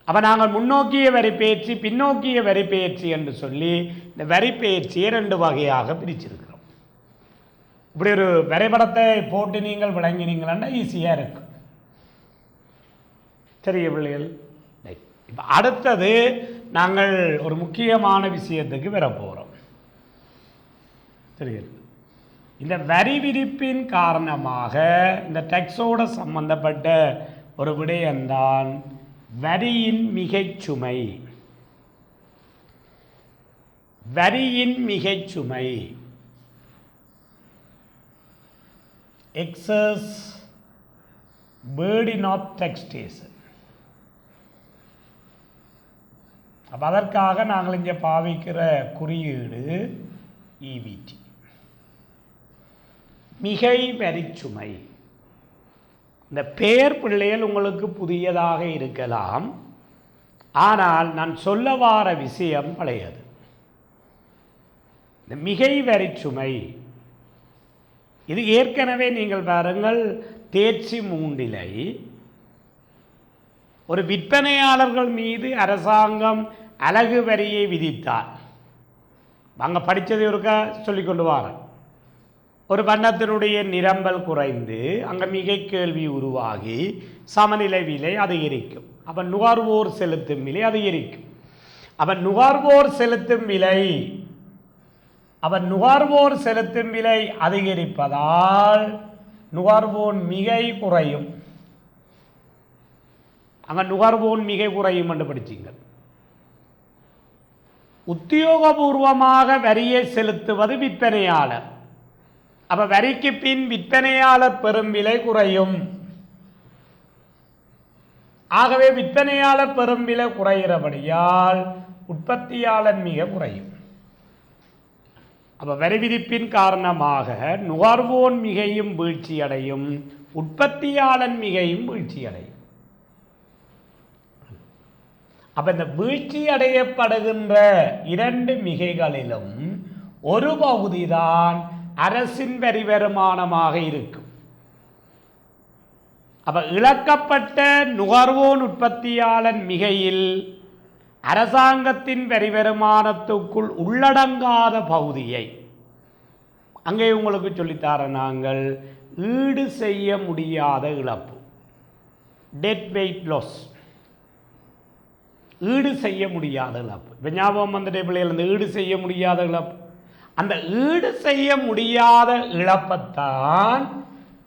அப்போ நாங்கள் முன்னோக்கிய வரி பேச்சு, பின்னோக்கிய வரி பேச்சு என்று சொல்லி இந்த வரி பேச்சியை 2 வகையாக பிரிச்சிருக்கிறோம். இப்படி ஒரு வரைபடத்தை போட்டு நீங்கள் விளங்கினீங்களா ஈஸியாக இருக்கும். சரிய பிள்ளைகள், இப்போ அடுத்தது நாங்கள் ஒரு முக்கியமான விஷயத்துக்கு வர போகிறோம். சரி, இந்த வரி விதிப்பின் காரணமாக இந்த டேக்ஸோட சம்பந்தப்பட்ட ஒரு விடயம்தான் வரியின் மிகைச்சுமை. வரியின் மிகைச்சுமை, எக்ஸஸ் burden of taxation. அப்போ அதற்காக நாங்கள் இங்கே பாவிக்கிற குறியீடு ஈவிடி, மிகை வரிச்சுமை. இந்த பெயர் பிள்ளைகள் உங்களுக்கு புதியதாக இருக்கலாம், ஆனால் நான் சொல்ல வார விஷயம் பழையது. இந்த மிகை வரிச்சுமை இது ஏற்கனவே நீங்கள் பாருங்கள், தேர்ச்சி 3 ஒரு விற்பனையாளர்கள் மீது அரசாங்கம் அலகு வரியை விதித்தார். அங்கே படித்தது ஒருக்கா சொல்லிக்கொண்டு வாரேன். ஒரு வண்ணத்தினுடைய நிரம்பல் குறைந்து அங்கே மிகை கேள்வி உருவாகி சமநிலை விலை அதிகரிக்கும். அப்போ நுகர்வோர் செலுத்தும் விலை அதிகரிக்கும். அப்போ நுகர்வோர் செலுத்தும் விலை அதிகரிப்பதால் நுகர்வோர் மிகை குறையும். அங்கே நுகர்வோர் மிகை குறையும் என்று படிச்சிங்க. உத்தியோகபூர்வமாக வரியை செலுத்துவது விற்பனையாளர். அப்போ வரிக்கு பின் விற்பனையாளர் பெறும் விலை குறையும். ஆகவே விற்பனையாளர் பெறும் விலை குறைகிறபடியால் உற்பத்தியாளர் மிக குறையும். அப்போ வரி விதிப்பின் காரணமாக நுகர்வோன் மிகையும் வீழ்ச்சி அடையும், உற்பத்தியாளன் மிகையும் வீழ்ச்சி அடையும். அப்போ இந்த வீழ்ச்சி அடையப்படுகின்ற இரண்டு மிகைகளிலும் ஒரு பகுதிதான் அரசின் வரி வருமானமாக இருக்கும். அப்ப இழக்கப்பட்ட நுகர்வோன் உற்பத்தியாளன் மிகையில் அரசாங்கத்தின் வரி வருமானத்துக்குள் உள்ளடங்காத பகுதியை அங்கே உங்களுக்கு சொல்லித்தார நாங்கள் ஈடு செய்ய முடியாத இழப்பு, டெட் வெயிட் லாஸ், ஈடு செய்ய முடியாத இழப்பு. இப்போ ஞாபகம் வந்துட்டே பிள்ளைகள், ஈடு செய்ய முடியாத இழப்பு, அந்த ஈடு செய்ய முடியாத இழப்பத்தான்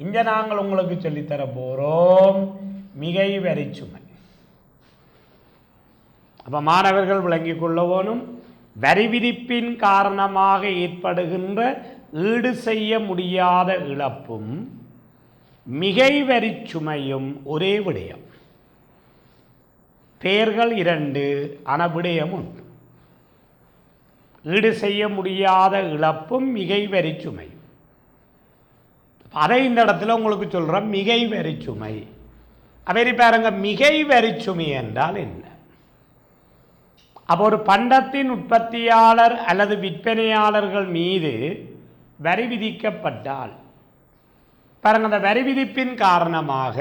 இங்கே நாங்கள் உங்களுக்கு சொல்லித்தர போகிறோம் மிகை வரி சுமை. அப்போ மாணவர்கள் விளங்கிக் கொள்ளவோனும், வரி விதிப்பின் காரணமாக ஏற்படுகின்ற ஈடு செய்ய முடியாத இழப்பும் மிகை வரி சுமையும் ஒரே விடயம். பெயர்கள் இரண்டு, ஆனால் விடயம் உண்டு. ஈடு செய்ய முடியாத இழப்பும் மிகை வரி சுமை. அதை இந்த இடத்துல உங்களுக்கு சொல்கிறேன், மிகை வரி சுமை. அவரி பாருங்க, மிகை வரி சுமை என்றால் என்ன? அப்போ ஒரு பண்டத்தின் உற்பத்தியாளர் அல்லது விற்பனையாளர்கள் மீது வரி விதிக்கப்பட்டால் பாருங்க, அந்த வரி விதிப்பின் காரணமாக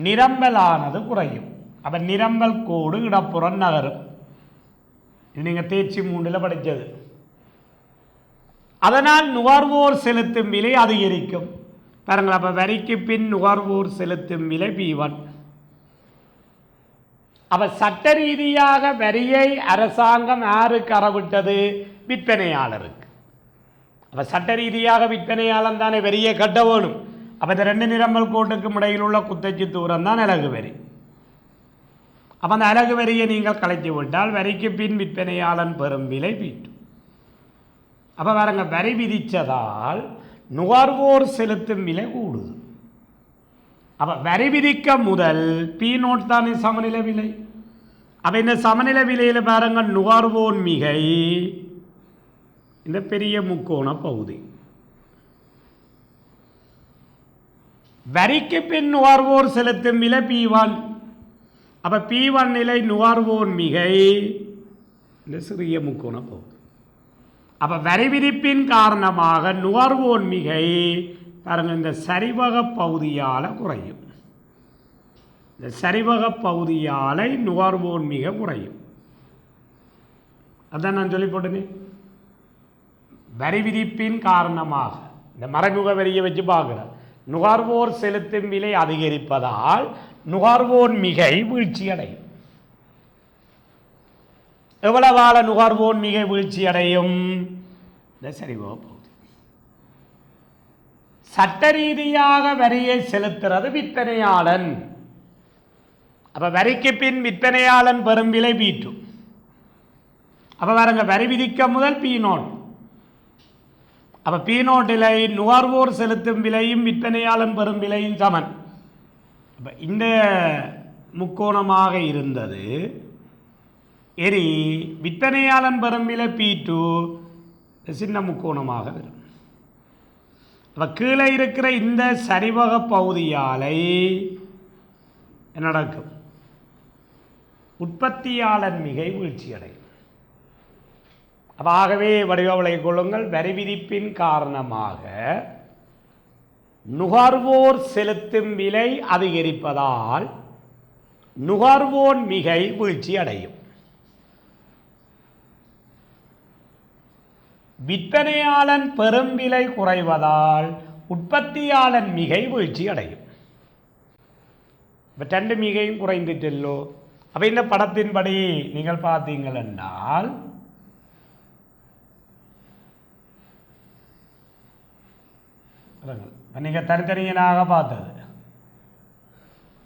நிரம்பலானது குறையும். அப்போ நிரம்பல் கோடு இடப்புறம் நகரும். இது நீங்கள் தேர்ச்சி 3 படித்தது. அதனால் நுகர்வோர் செலுத்தும் விலை அதிகரிக்கும். பாருங்கள், அப்போ வரிக்கு பின் நுகர்வோர் செலுத்தும் விலை P1. அப்போ சட்ட ரீதியாக வரியை அரசாங்கம் யாருக்கு அறவிட்டது? விற்பனையாளருக்கு. அப்போ சட்ட ரீதியாக விற்பனையாளன் தானே வரியை கட்ட வேணும். அப்போ இந்த 2 நிரம்பல் கோட்டுக்கும் இடையில் உள்ள குத்தச்சு தூரம் தான் அலகு வரி. அப்போ அந்த அலகு வரியை நீங்கள் கலைத்து விட்டால் வரிக்கு பின் விற்பனையாளன் பெறும் விலை P2. அப்போ பாருங்க, வரி விதித்ததால் நுகர்வோர் செலுத்தும் விலை கூடுது. அப்போ வரி விதிக்க முதல் P0 தானே சமநிலை விலை. அப்போ இந்த சமநிலை விலையில் பாருங்க, நுகர்வோர் மிகை இந்த பெரிய முக்கோண பகுதி, வரிக்கு பின் நுகர்வோர் செலுத்தும் விலை P1. அப்போ P1 நிலை நுகர்வோர் மிகை இந்த சிறிய முக்கோண பகுதி. அப்போ வரி விதிப்பின் காரணமாக நுகர்வோர் மிகை பாருங்கள் இந்த சரிவக பகுதியால் குறையும். இந்த சரிவக பகுதியால் நுகர்வோர் மிக குறையும். அதான் நான் சொல்லி போட்டேனே, வரி விதிப்பின் காரணமாக இந்த மறைமுக வரியை வச்சு பார்க்குறேன். நுகர்வோர் செலுத்தும் விலை அதிகரிப்பதால் நுகர்வோர் மிகை வீழ்ச்சி அடையும். எவ்வளவால நுகர்வோர் மிகை வீழ்ச்சி அடையும்? இந்த சரிவக பகுதி. சட்ட ரீதியாக வரியை செலுத்துறது விற்பனையாளன். அப்ப வரிக்கு பின் விற்பனையாளன் பெறும் விலை P2. அப்ப பாருங்க, வரி விதிக்க முதல் P0. அப்ப P0 விலை நுகர்வோர் செலுத்தும் விலையும் விற்பனையாளன் பெறும் விலையும் சமன். இந்த முக்கோணமாக இருந்தது எரி விற்பனையாளன் பெறும் விலை P2 சின்ன முக்கோணமாக வரும். அப்போ கீழே இருக்கிற இந்த சரிவக பகுதியாலை என்ன நடக்கும்? உற்பத்தியாளன் மிகை வீழ்ச்சி அடையும். அப்போ ஆகவே வடிவங்களை கொள்ளுங்கள், வரி விதிப்பின் காரணமாக நுகர்வோர் செலுத்தும் விலை அதிகரிப்பதால் நுகர்வோர் மிகை வீழ்ச்சி அடையும். விற்பனையாளன் பெரும் விலை குறைவதால் உற்பத்தியாளன் மிகை வீழ்ச்சி அடையும். இப்போ 2 மிகையும் குறைந்துட்டல்லோ. அப்போ இந்த படத்தின்படி நீங்கள் பார்த்தீங்கள் என்றால் நீங்கள் தனித்தனியனாக பார்த்தது.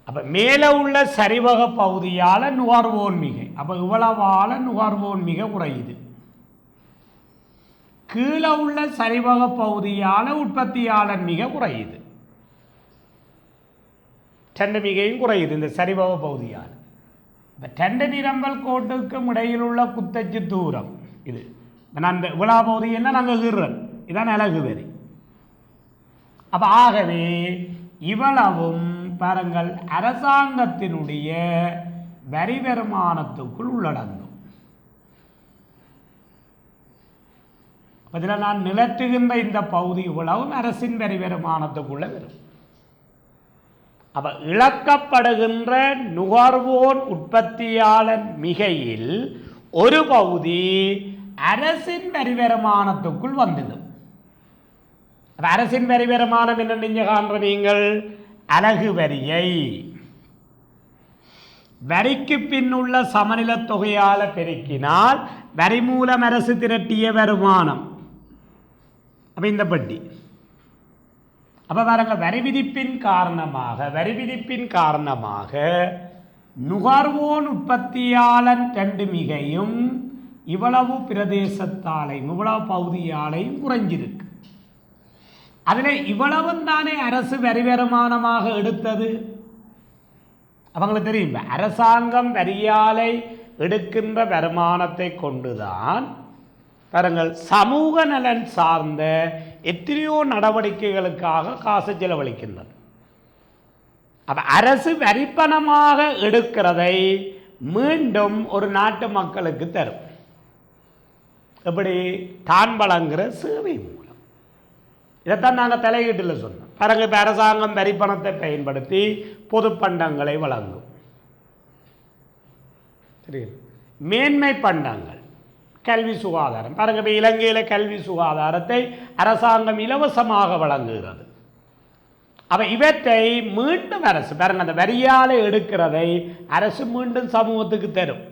அப்போ மேலே உள்ள சரிவக பகுதியால் நுகர்வோன் மிகை, அப்போ இவ்வளவால நுகர்வோன் மிக குறையுது. கீழே உள்ள சரிவக பகுதியால் உற்பத்தியாளன் மிக குறையுது. 2 மிகையும் குறையுது இந்த சரிவக பகுதியால். இப்போ 2 நிரம்பல் கோட்டுக்கும் இடையில் உள்ள குத்தச்சு தூரம் இது. நான் இந்த விழா பகுதி என்ன நாங்கள் கீறன், இதான் அழகு வரி. அப்போ ஆகவே இவ்வளவும் பாருங்கள் அரசாங்கத்தினுடைய வரி வருமானத்துக்குள் உள்ளடங்கும். இதில் நான் நிலற்றுகின்ற இந்த பகுதி இவ்வளவும் அரசின் வரி வருமானத்துக்குள்ள வரும். அப்ப இழக்கப்படுகின்ற நுகர்வோர் உற்பத்தியாளர் மிகையில் ஒரு பகுதி அரசின் வரி வருமானத்துக்குள் வந்துடும். அரசின் வரி வருமானம் என்ன நீங்க காண்ற நீங்கள் அலகு வரியை வரிக்கு பின்னுள்ள சமநில தொகையால பெருக்கினால் வரி மூலம் அரசு திரட்டிய வருமானம். அப்ப இந்த பட்டி அப்ப பாருங்க வரி விதிப்பின் காரணமாக நுகர்வோன் உற்பத்தியாளன் 2 மிகையும் இவ்வளவு பிரதேசத்தாலையும் இவ்வளவு பகுதியாலையும் குறைஞ்சிருக்கு. அதில் இவ்வளவும் தானே அரசு வரி வருமானமாக எடுத்தது. அவங்களுக்கு தெரியும் அரசாங்கம் வரியாலை எடுக்கின்ற வருமானத்தை கொண்டுதான் பாருங்கள் சமூக நலன் சார்ந்த எத்தனையோ நடவடிக்கைகளுக்காக காசு செலவழிக்கின்றது. அப்ப அரசு வரிப்பணமாக எடுக்கிறதை மீண்டும் ஒரு நாட்டு மக்களுக்கு தரும். எப்படி தான் வழங்குகிற சேவை மூலம். இதைத்தான் நாங்கள் தலையீட்டில் சொன்னோம். பாருங்க இப்போ அரசாங்கம் வரிப்பணத்தை பயன்படுத்தி பொது பண்டங்களை வழங்கும். தெரியும் மேன்மை பண்டங்கள், கல்வி சுகாதாரம். பாருங்க இப்போ இலங்கையில் கல்வி சுகாதாரத்தை அரசாங்கம் இலவசமாக வழங்குகிறது. அப்போ இவற்றை மீண்டும் அரசு பாருங்க அந்த வரியால் எடுக்கிறதை அரசு மீண்டும் சமூகத்துக்கு தரும்.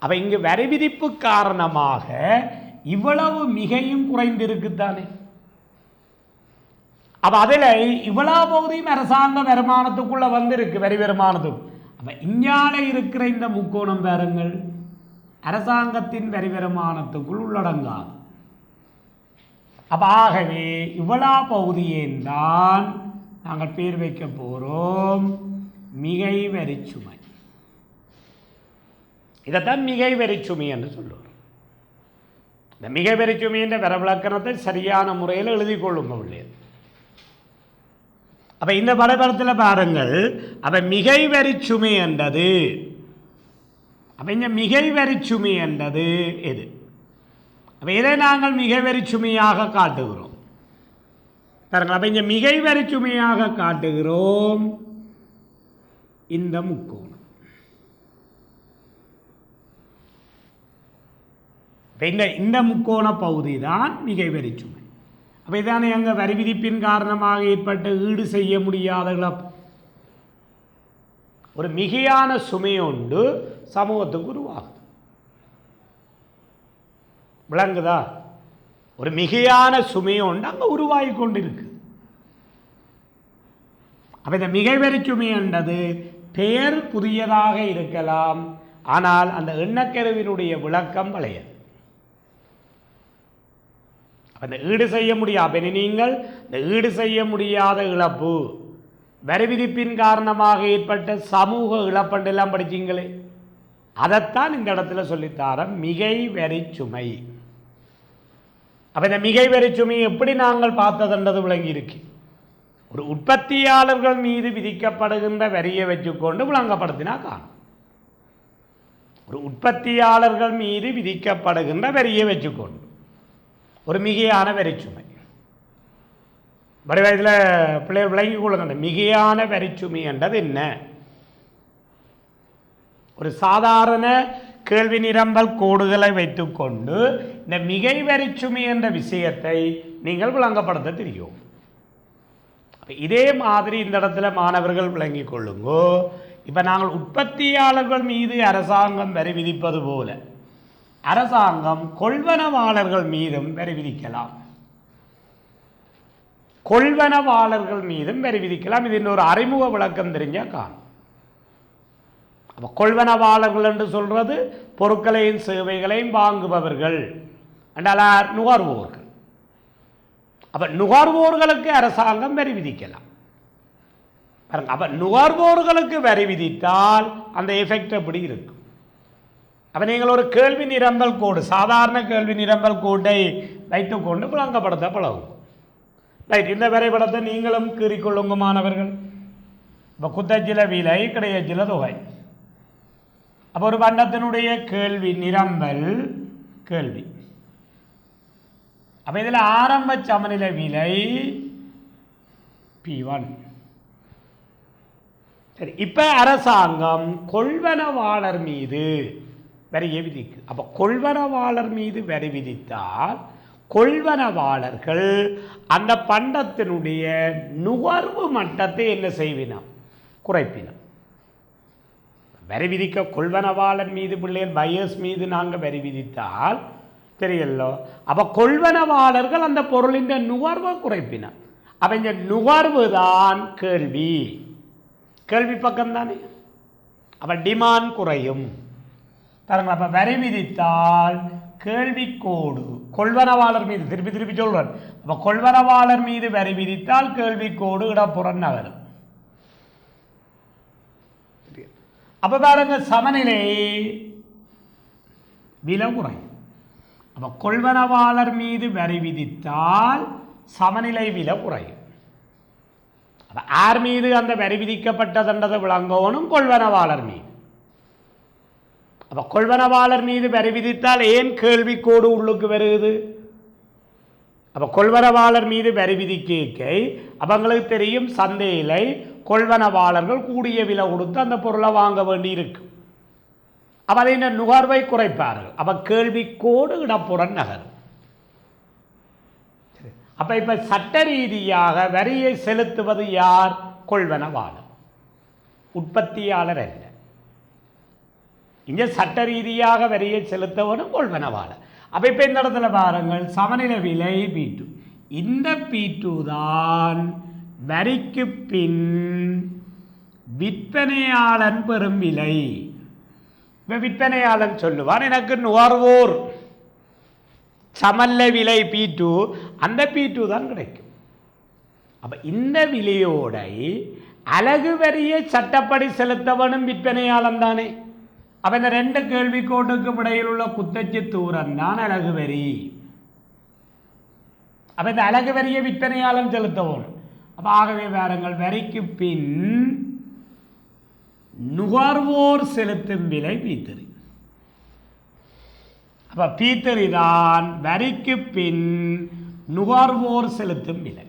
அப்போ இங்கு வரி விதிப்பு காரணமாக இவ்வளவு மிகையும் குறைந்திருக்குத்தானே. அப்போ அதில் இவ்வளவு பகுதியும் அரசாங்க வருமானத்துக்குள்ள வந்திருக்கு வரி வருமானத்துக்கு. அப்போ இஞ்ஞால இருக்கிற இந்த முக்கோணம் பாருங்கள் அரசாங்கத்தின் வரி வருமானத்துக்குள் உள்ளடங்காது. அப்ப ஆகவே இவ்வளவு பகுதியேதான் நாங்கள் பேர் வைக்க போறோம் மிகை வரிச்சுமை. இதைத்தான் மிகை வரிச்சுமை என்று சொல்லுவோம். இந்த மிகை வரிச்சுமை என்ற வரவிலக்கணத்தை சரியான முறையில் எழுதி கொள்ளுங்க உள்ளே. அப்ப இந்த படத்தில் பாருங்கள் அப்ப மிகை வரிச்சுமை என்றது அப்ப இந்த மிகை வரிச்சுமை என்றது எது? அப்ப இதை நாங்கள் மிகை வரிச்சுமையாக காட்டுகிறோம். அப்ப இந்த மிகை வரிச்சுமையாக காட்டுகிறோம் இந்த முக்கோணம். இந்த முக்கோண பகுதி தான் மிகை வரிச்சுமை. அப்ப இதானே அங்க வரி விதிப்பின் காரணமாக ஏற்பட்ட ஈடு செய்ய முடியாத இழப்பு. ஒரு மிகையான சுமையொன்று சமூகத்துக்கு உருவாகுது. விளங்குதா? ஒரு மிகையான சுமையொன்று அங்கே உருவாகி கொண்டிருக்கு. அப்ப இந்த மிகை வரி சுமை என்றது பெயர் புதியதாக இருக்கலாம், ஆனால் அந்த எண்ணக்கருவினுடைய விளக்கம் பழையது. அந்த ஈடு செய்ய முடியாது. நீங்கள் இந்த ஈடு செய்ய முடியாத இழப்பு வரி விதிப்பின் காரணமாக ஏற்பட்ட சமூக இழப்பெல்லாம் படிச்சீங்களே, அதைத்தான் இந்த இடத்துல சொல்லித்தார மிகை வரி சுமை. அப்ப இந்த மிகை வரி சுமை எப்படி நாங்கள் பார்த்ததுன்றது விளங்கி இருக்கு. ஒரு உற்பத்தியாளர்கள் மீது விதிக்கப்படுகின்ற வரியை வச்சுக்கொண்டு விளங்கப்படுத்தினா காணும். ஒரு உற்பத்தியாளர்கள் மீது விதிக்கப்படுகின்ற வரியை வச்சுக்கொண்டு ஒரு மிகையான வரிச்சுமை. வடிவத்தில் பிள்ளைகள் விளங்கி கொள்ளுங்க. அந்த மிகையான வரிச்சுமை என்றது என்ன? ஒரு சாதாரண கேள்வி நிரம்பல் கோடுகளை வைத்துக்கொண்டு இந்த மிகை வரிச்சுமை என்ற விஷயத்தை நீங்கள் விளங்கப்படுத்த தெரியும். இதே மாதிரி இந்த இடத்துல மாணவர்கள் விளங்கிக் கொள்ளுங்கோ. இப்போ நாங்கள் உற்பத்தியாளர்கள் மீது அரசாங்கம் வரி விதிப்பது போல அரசாங்கம் கொள்வனவாளர்கள் மீதும் வரி விதிக்கலாம். கொள்வனவாளர்கள் மீதும் வரி விதிக்கலாம். இது இன்னொரு அறிமுக விளக்கம் தெரிஞ்சால் காணும். அப்போ கொள்வனவாளர்கள் என்று சொல்றது பொருட்களையும் சேவைகளையும் வாங்குபவர்கள் என்றால் நுகர்வோர்கள். அப்ப நுகர்வோர்களுக்கு அரசாங்கம் வரி விதிக்கலாம். அப்ப நுகர்வோர்களுக்கு வரி விதித்தால் அந்த எஃபெக்ட் எப்படி இருக்கும்? அப்ப நீங்கள் ஒரு கேள்வி நிரம்பல் கோடு, சாதாரண கேள்வி நிரம்பல் கோட்டை வைத்துக்கொண்டு விளங்கப்படுத்த பழகும். ரைட், இந்த வரைபடத்தை நீங்களும் கீறிக்கொள்ளுங்க மாணவர்கள். இப்போ குத்தச்சில விலை, கிடையச்சில தொகை. அப்போ ஒரு பண்டத்தினுடைய கேள்வி நிரம்பல் கேள்வி. அப்போ இதில் ஆரம்ப சமநிலை விலை P1. சரி, இப்போ அரசாங்கம் கொள்வனவாளர் மீது வரியை விதிக்கு. அப்போ கொள்வனவாளர் மீது வரி விதித்தால் கொள்வனவாளர்கள் அந்த பண்டத்தினுடைய நுகர்வு மட்டத்தை என்ன செய்வினோம்? குறைப்பினோம். வரி விதிக்க கொள்வனவாளர் மீது பிள்ளைகள் பையர்ஸ் மீது நாங்கள் வரி விதித்தால் தெரியலோ, அப்போ கொள்வனவாளர்கள் அந்த பொருளின் நுகர்வை குறைப்பினோம். அப்போ இந்த நுகர்வு தான் கேள்வி, கேள்வி பக்கம் தானே. அப்போ டிமாண்ட் குறையும் பாருங்க. அப்போ வரி விதித்தால் கேள்வி கோடு கொள்வனவாளர் மீது, திருப்பி திருப்பி சொல்றேன், அப்போ கொள்வனவாளர் மீது வரி விதித்தால் கேள்வி கோடு இடப்புறம் நகரும். அப்போ பாருங்க, சமநிலை விலை குறையும். அப்போ கொள்வனவாளர் மீது வரி விதித்தால் சமநிலை விலை குறையும். அப்போ யார் மீது அந்த வரி விதிக்கப்பட்டதுன்றதை விளங்கணும்? கொள்வனவாளர் மீது. அப்போ கொள்வனவாளர் மீது வரி விதித்தால் ஏன் கேள்வி கோடு உள்ளுக்கு வருது? அப்போ கொள்வனவாளர் மீது வரி விதிக்கை அவங்களுக்கு தெரியும் சந்தையில கொள்வனவாளர்கள் கூடிய விலை கொடுத்து அந்த பொருளை வாங்க வேண்டி இருக்கு. அப்போ அதை இந்த நுகர்வை குறைப்பார்கள். அப்போ கேள்வி கோடு இடப்புறம் நகரும். அப்போ இப்போ சட்ட ரீதியாக வரியை செலுத்துவது யார்? கொள்வனவாளர், உற்பத்தியாளர் அல்ல. இங்கே சட்ட ரீதியாக வரியை செலுத்தவனும் கொள்வனவாளர். அப்போ இப்போ இந்த இடத்துல பாருங்கள், சமநிலை விலை P2. இந்த P2 தான் வரிக்கு பின் விற்பனையாளன் பெறும் விலை. இப்போ விற்பனையாளன் சொல்லுவான், எனக்கு நுகர்வோர் சமநிலை விலை P2, அந்த P2 தான் கிடைக்கும். அப்போ இந்த விலையோட அலகு வரியை சட்டப்படி செலுத்தவனும் விற்பனையாளன் தானே. அப்போ இந்த ரெண்டு கேள்வி கோட்டுக்கு இடையில் உள்ள குத்தச்சி தூரம் தான் அலகு வரி. அப்போ இந்த அலகு வரியை விற்பனையாளன் செலுத்தவும். அப்போ ஆகவே பாருங்கள், வரிக்கு பின் நுகர்வோர் செலுத்தும் விலை P3. அப்போ P3 தான் வரிக்கு பின் நுகர்வோர் செலுத்தும் விலை.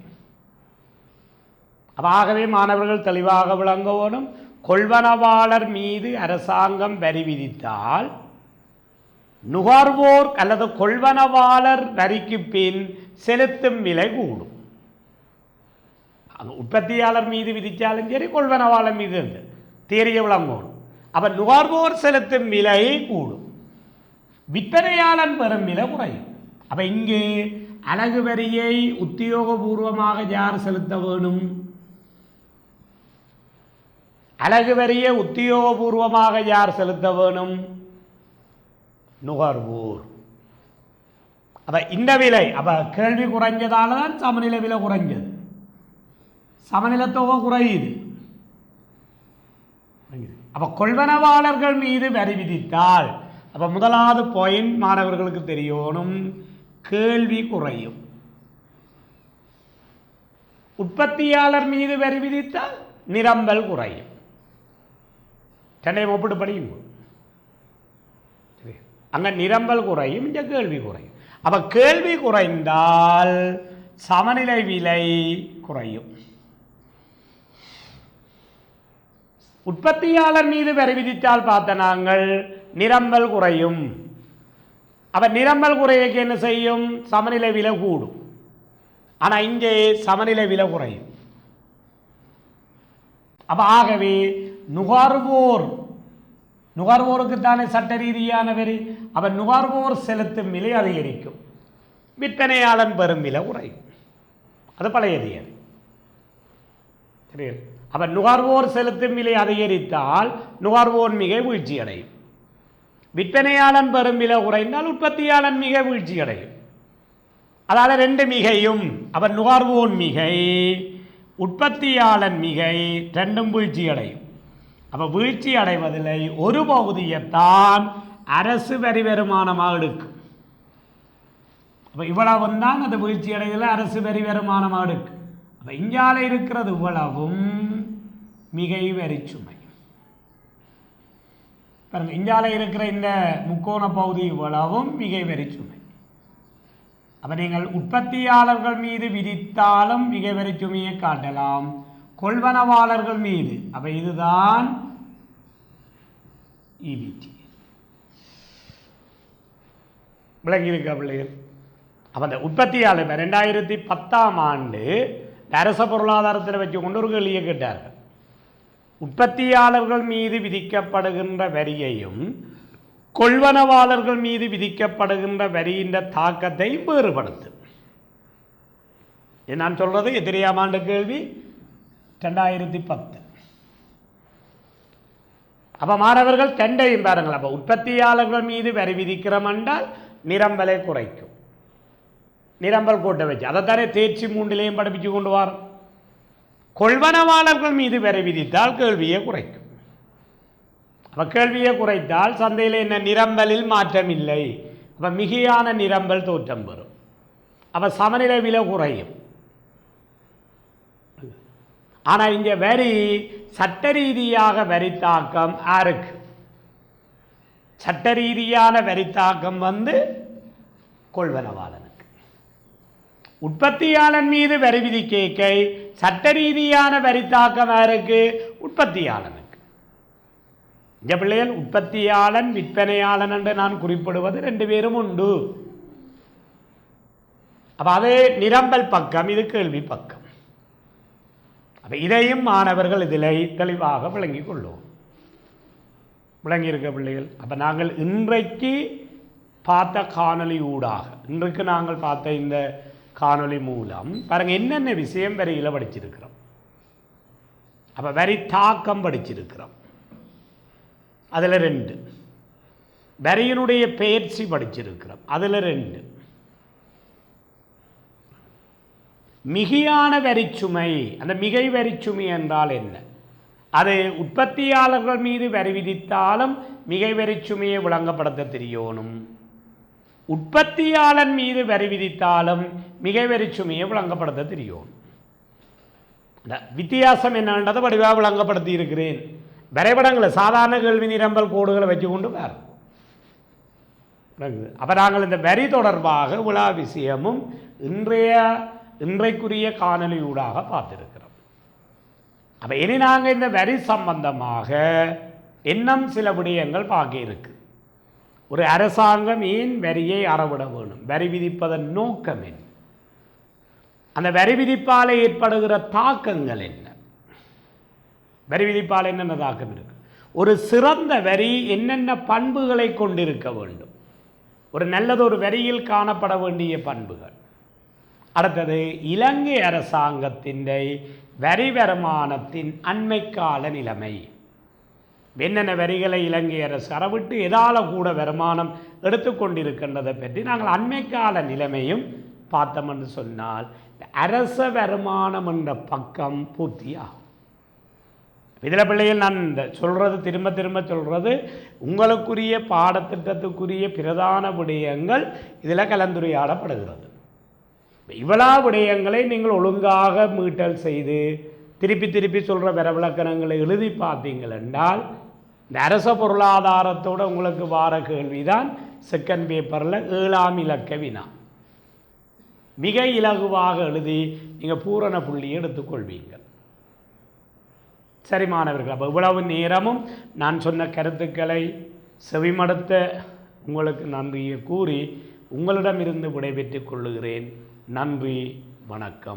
அப்போ ஆகவே மாணவர்கள் தெளிவாக விளங்கணும், கொள்வனவாளர் மீது அரசாங்கம் வரி விதித்தால் நுகர்வோர் அல்லது கொள்வனவாளர் வரிக்கு பின் செலுத்தும் விலை கூடும். உற்பத்தியாளர் மீது விதித்தாலும் சரி, கொள்வனவாளர் மீது இருந்து தேறிய விளங்கணும். அப்போ நுகர்வோர் செலுத்தும் விலை கூடும், விற்பனையாளன் பெறும் விலை குறையும். அப்போ இங்கே அலகு வரியை உத்தியோகபூர்வமாக யார் செலுத்த வேணும்? அலகு வரியை உத்தியோகபூர்வமாக யார் செலுத்த வேணும்? நுகர்வோர். அப்போ இந்த விலை, அப்போ கேள்வி குறைஞ்சதால தான் சமநிலை விலை குறைஞ்சது, சமநிலை தொகை குறையுது. அப்போ கொள்வனவாளர்கள் மீது வரி விதித்தால், அப்போ முதலாவது பாயிண்ட் மாணவர்களுக்கு தெரியணும், கேள்வி குறையும். உற்பத்தியாளர் மீது வரி விதித்தால் நிரம்பல் குறையும். சென்னையை ஒப்பிட்டு படியும், அங்கே நிரம்பல் குறையும், இங்கே கேள்வி குறையும். அப்போ கேள்வி குறைந்தால் சமநிலை விலை குறையும். உற்பத்தியாளர் மீது வரி விதித்தால் பார்த்த நாங்கள் நிரம்பல் குறையும். அப்ப நிரம்பல் குறையக்கு என்ன செய்யும்? சமநிலை விலை கூடும். ஆனால் இங்கே சமநிலை விலை குறையும். அப்ப ஆகவே நுகர்வோருக்குத்தானே சட்ட ரீதியான வரி. அப்ப நுகர்வோர் செலுத்தும் விலை அதிகரிக்கும், விற்பனையாளன் பெறும் விலை குறையும். அது பழையது. சரி. அப்ப நுகர்வோர் செலுத்தும் விலை அதிகரித்தால் நுகர்வோர் மிக வீழ்ச்சி அடையும், விற்பனையாளன் பெறும் விலை குறைந்தால் உற்பத்தியாளன் மிக வீழ்ச்சி அடையும். அதாவது ரெண்டு மிகையும். அப்ப நுகர்வோர் மிகை, உற்பத்தியாளன் மிகை ரெண்டும் வீழ்ச்சி அடையும். அப்ப வீழ்ச்சி அடைவதில்லை ஒரு பகுதியைத்தான் அரசு வரி வருமானமாக எடுக்கும். அப்ப இவ்வளவு தான் அது வீழ்ச்சி அடைவதில் அரசு வரி வருமானமாக எடுக்கும். அப்ப இங்கால இருக்கிறது இவ்வளவும் மிகை வரி சுமை. பாருங்க, இங்கால இருக்கிற இந்த முக்கோண பகுதி இவ்வளவும் மிகை வரி சுமை. அப்ப நீங்கள் உற்பத்தியாளர்கள் மீது விதித்தாலும் மிகை வரி சுமையை காட்டலாம், கொள்வனவாளர்கள் மீது. அப்ப இதுதான் ஈபிடி. விளங்கி இருக்க பிள்ளைகள்? அப்ப அந்த உற்பத்தியாளர் 2010ஆம் ஆண்டு அரச பொருளாதாரத்தில் வச்சு கொண்டு ஒரு கேள்வியை கேட்டார்கள். உற்பத்தியாளர்கள் மீது விதிக்கப்படுகின்ற வரியையும் கொள்வனவாளர்கள் மீது விதிக்கப்படுகின்ற வரியின் தாக்கத்தை வேறுபடுத்து. நான் சொல்றது எதிரியாம் ஆண்டு கேள்வி 2010. அப்ப மாணவர்கள் தெண்டையும் பாருங்கள். அப்ப உற்பத்தியாளர்கள் மீது வரி விதிக்கிறோம் என்றால் நிரம்பலை குறைக்கும், நிரம்பல் கோட்டை வச்சு அதைத்தானே தேர்ச்சி 3லேயும் படிப்பிச்சு கொண்டு வர. கொள்வனவாளர்கள் மீது வரி விதித்தால் கேள்வியை குறைக்கும். அப்ப கேள்வியை குறைத்தால் சந்தையில் என்ன நிரம்பலில் மாற்றம் இல்லை, அப்ப மிகையான நிரம்பல் தோற்றம் பெறும். அப்ப சமநிலை விலை குறையும். ஆனா இங்க வரி சட்ட ரீதியாக வரி தாக்கம் யாருக்கு? சட்ட ரீதியான வரி தாக்கம் கொள்வனவாளனுக்கு. உற்பத்தியாளன் மீது வரி விதிக்கை சட்ட ரீதியான வரி தாக்கம் யாருக்கு? உற்பத்தியாளனுக்கு. இந்த பிள்ளைகள் உற்பத்தியாளன் விற்பனையாளன் என்று நான் குறிப்பிடுவது ரெண்டு பேரும் உண்டு. அப்ப அது நிரம்பல் பக்கம், இது கேள்வி பக்கம். அப்ப இதையும் மாணவர்கள் இதில் தெளிவாக விளங்கிக் கொள்ளுவோம். விளங்கி இருக்க பிள்ளைகள்? அப்ப நாங்கள் இன்றைக்கு பார்த்த காணொலி ஊடாக, இன்றைக்கு நாங்கள் பார்த்த இந்த காணொலி மூலம் பாருங்க என்னென்ன விஷயம் வரியில் படிச்சிருக்கிறோம். அப்ப வரி தாக்கம் படிச்சிருக்கிறோம், அதில் 2. வரியினுடைய பெயர்ச்சி படிச்சிருக்கிறோம், அதில் 2. மிகையான வரிச்சுமை, அந்த மிகை வரிச்சுமை என்றால் என்ன? அது உற்பத்தியாளர்கள் மீது வரி விதித்தாலும் மிகை வரிச்சுமையை விளங்கப்படுத்த தெரியணும், உற்பத்தியாளன் மீது வரி விதித்தாலும் மிகை வரிச்சுமையை விளங்கப்படுத்த தெரியணும். வித்தியாசம் என்னன்றதை வடிவாக விளங்கப்படுத்தி இருக்கிறேன். வரைபடங்களை சாதாரண கேள்வி நிரம்பல் கோடுகளை வச்சு கொண்டு வேறு. அப்போ நாங்கள் இந்த வரி தொடர்பாக விழா விஷயமும் இன்றைக்குரிய காணொலியூடாக பார்த்திருக்கிறோம். அப்போ இனி நாங்கள் இந்த வரி சம்பந்தமாக இன்னும் சில விடயங்கள் பார்க்க இருக்கு. ஒரு அரசாங்கம் ஏன் வரியை அறவிட வேணும்? வரி விதிப்பதன் நோக்கம் என்ன? அந்த வரி விதிப்பால் ஏற்படுகிற தாக்கங்கள் என்ன? வரி விதிப்பால் என்னென்ன தாக்கம் இருக்கு? ஒரு சிறந்த வரி என்னென்ன பண்புகளை கொண்டிருக்க வேண்டும்? ஒரு நல்லதொரு வரியில் காணப்பட வேண்டிய பண்புகள். அடுத்தது இலங்கை அரசாங்கத்தின் வரி வருமானத்தின் அண்மைக்கால நிலைமை. என்னென்ன வரிகளை இலங்கை அரசு அறவிட்டு எதால கூட வருமானம் எடுத்துக்கொண்டிருக்கின்றதை பற்றி நாங்கள் அண்மைக்கால நிலைமையும் பார்த்தோம் என்று சொன்னால் அரச வருமானம் என்ற பக்கம் பூர்த்தியாகும். இதில் பிள்ளைகள் நான் சொல்கிறது திரும்ப திரும்ப சொல்கிறது, உங்களுக்குரிய பாடத்திட்டத்துக்குரிய பிரதான விடயங்கள் இதில் கலந்துரையாடப்படுகிறது. இவ்வளோ விடயங்களை நீங்கள் ஒழுங்காக மீட்டல் செய்து திருப்பி திருப்பி சொல்கிற விளக்கணங்களை எழுதி பார்த்தீங்கள் என்றால் இந்த அரச பொருளாதாரத்தோடு உங்களுக்கு வார கேள்விதான் செகண்ட் பேப்பரில் 7ஆம் இலக்க வினா. மிக இலகுவாக எழுதி நீங்கள் பூரண புள்ளியை எடுத்துக்கொள்வீங்கள். சரி மாணவர்கள், அப்போ இவ்வளவு நேரமும் நான் சொன்ன கருத்துக்களை செவிமடுத்த உங்களுக்கு நன்றியை கூறி உங்களிடமிருந்து விடைபெற்றுக் கொள்ளுகிறேன். நன்றி, வணக்கம்.